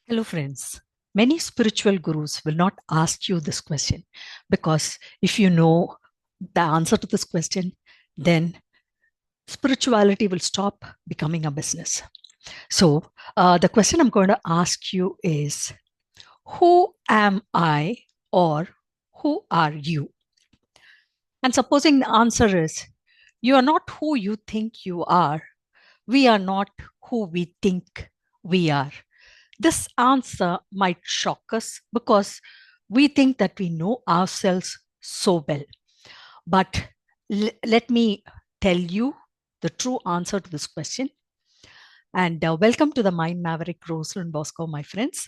Hello, friends. Many spiritual gurus will not ask you this question because if you know the answer to this question, then spirituality will stop becoming a business. So, the question I'm going to ask you is who am I or who are you? And supposing the answer is you are not who you think you are, we are not who we think we are. This answer might shock us because we think that we know ourselves so well. But let me tell you the true answer to this question. And welcome to the Mind Maverick, Rosalind Bosco, my friends.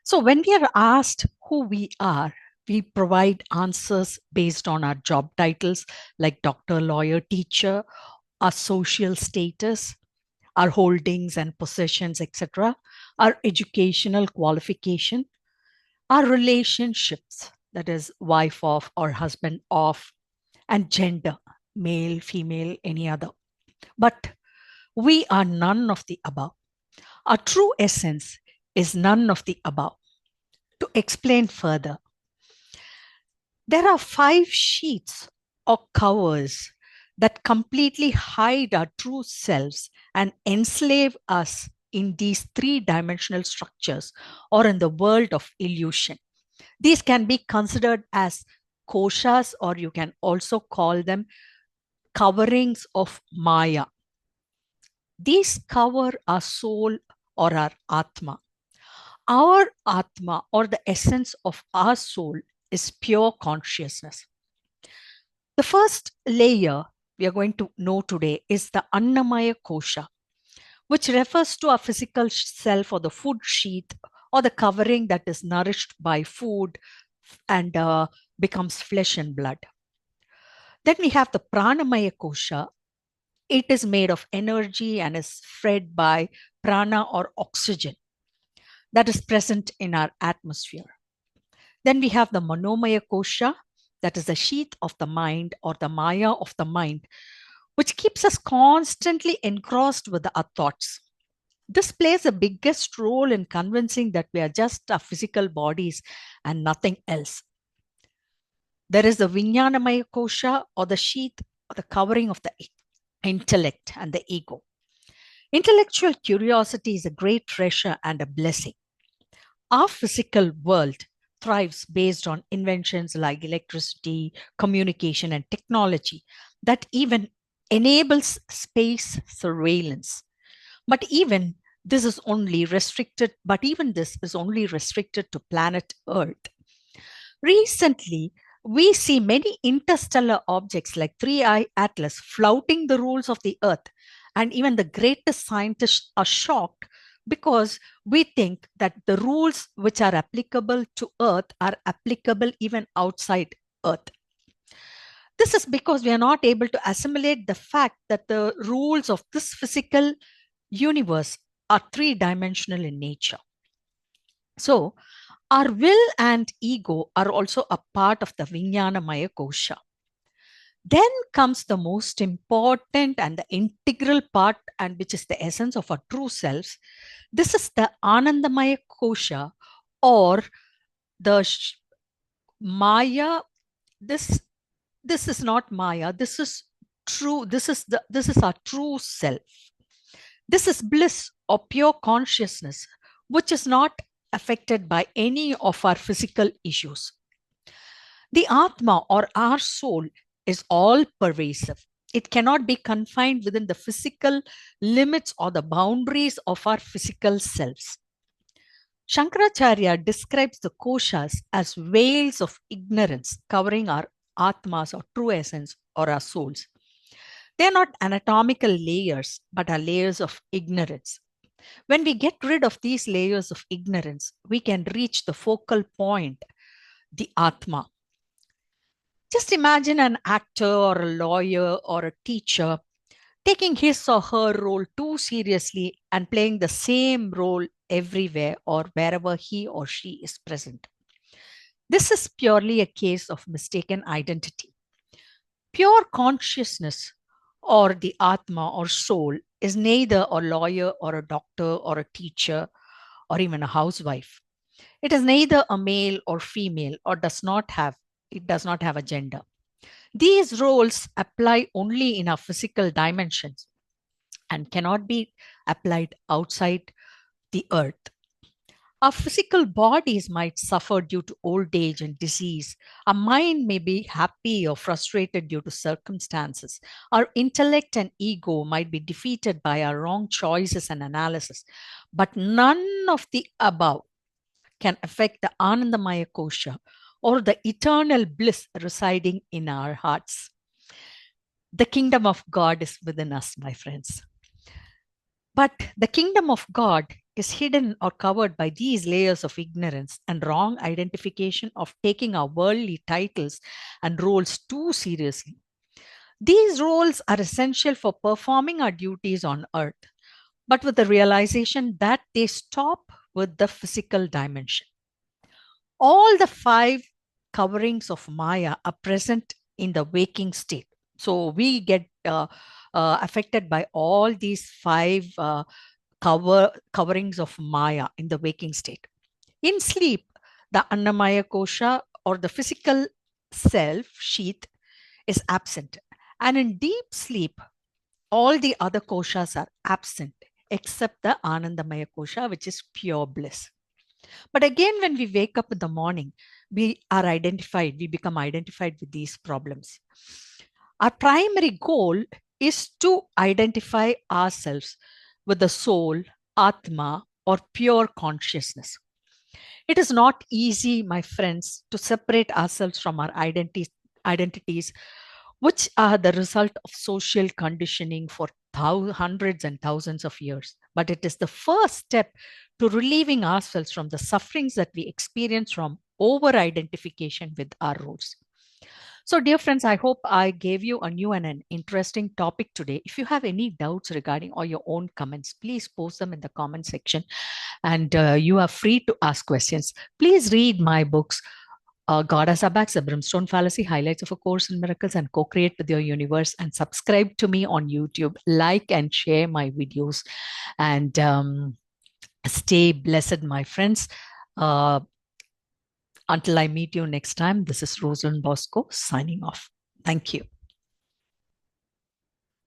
So, when we are asked who we are, we provide answers based on our job titles like doctor, lawyer, teacher, our social status, our holdings and possessions, etc., our educational qualification, our relationships, that is, wife of or husband of, and gender, male, female, any other. But we are none of the above. Our true essence is none of the above. To explain further, there are 5 sheets or covers that completely hide our true selves and enslave us in these 3 dimensional structures or in the world of illusion. These can be considered as koshas, or you can also call them coverings of Maya. These cover our soul or our Atma. Our Atma, or the essence of our soul, is pure consciousness. The first layer we are going to know today is the Annamaya Kosha, which refers to our physical self or the food sheath or the covering that is nourished by food and becomes flesh and blood. Then we have the Pranamaya Kosha. It is made of energy and is fed by prana or oxygen that is present in our atmosphere. Then we have the Manomaya Kosha, that is the sheath of the mind or the Maya of the mind, which keeps us constantly engrossed with our thoughts. This plays the biggest role in convincing that we are just our physical bodies and nothing else. There is the Vijnanamaya Kosha, or the sheath or the covering of the intellect and the ego. Intellectual curiosity is a great treasure and a blessing. Our physical world thrives based on inventions like electricity, communication, and technology that even enables space surveillance. But even this is only restricted, but even this is only restricted to planet Earth. Recently, we see many interstellar objects like 3I Atlas flouting the rules of the Earth, and even the greatest scientists are shocked because we think that the rules which are applicable to Earth are applicable even outside Earth. This is because we are not able to assimilate the fact that the rules of this physical universe are 3 dimensional in nature. So, our will and ego are also a part of the Vijnanamaya Kosha. Then comes the most important and the integral part, and which is the essence of our true selves. This is the Anandamaya Kosha, or the Maya. This this is not Maya. This is true. This is our true self. This is bliss or pure consciousness, which is not affected by any of our physical issues. The Atma, or our soul, is all pervasive. It cannot be confined within the physical limits or the boundaries of our physical selves. Shankaracharya describes the koshas as veils of ignorance covering our atmas, or true essence, or our souls. They are not anatomical layers, but are layers of ignorance. When we get rid of these layers of ignorance, we can reach the focal point, the Atma. Just imagine an actor or a lawyer or a teacher taking his or her role too seriously and playing the same role everywhere or wherever he or she is present. This is purely a case of mistaken identity. Pure consciousness, or the Atma or soul, is neither a lawyer or a doctor or a teacher or even a housewife. It is neither a male or female or does not have a gender. These roles apply only in our physical dimensions and cannot be applied outside the earth. Our physical bodies might suffer due to old age and disease. Our mind may be happy or frustrated due to circumstances. Our intellect and ego might be defeated by our wrong choices and analysis. But none of the above can affect the Anandamaya Kosha or the eternal bliss residing in our hearts. The kingdom of God is within us, my friends. But the kingdom of God is hidden or covered by these layers of ignorance and wrong identification of taking our worldly titles and roles too seriously. These roles are essential for performing our duties on earth, but with the realization that they stop with the physical dimension. All the five coverings of Maya are present in the waking state. So we get affected by all these five coverings of Maya in the waking state. In sleep, the Annamaya Kosha or the physical self sheath is absent. And in deep sleep, all the other koshas are absent except the Anandamaya Kosha, which is pure bliss. But again, when we wake up in the morning, we become identified with these problems. Our primary goal is to identify ourselves with the soul, Atma, or pure consciousness. It is not easy, my friends, to separate ourselves from our identities, which are the result of social conditioning for hundreds and thousands of years. But it is the first step to relieving ourselves from the sufferings that we experience from over identification with our roles. So, dear friends, I hope I gave you a new and an interesting topic today. If you have any doubts regarding or your own comments, please post them in the comment section and you are free to ask questions. Please read my books, God as Abax, the Brimstone Fallacy, Highlights of a Course in Miracles, and Co-Create with Your Universe, and subscribe to me on YouTube. Like and share my videos, and stay blessed, my friends. Until I meet you next time, this is Rosalind Bosco signing off. Thank you.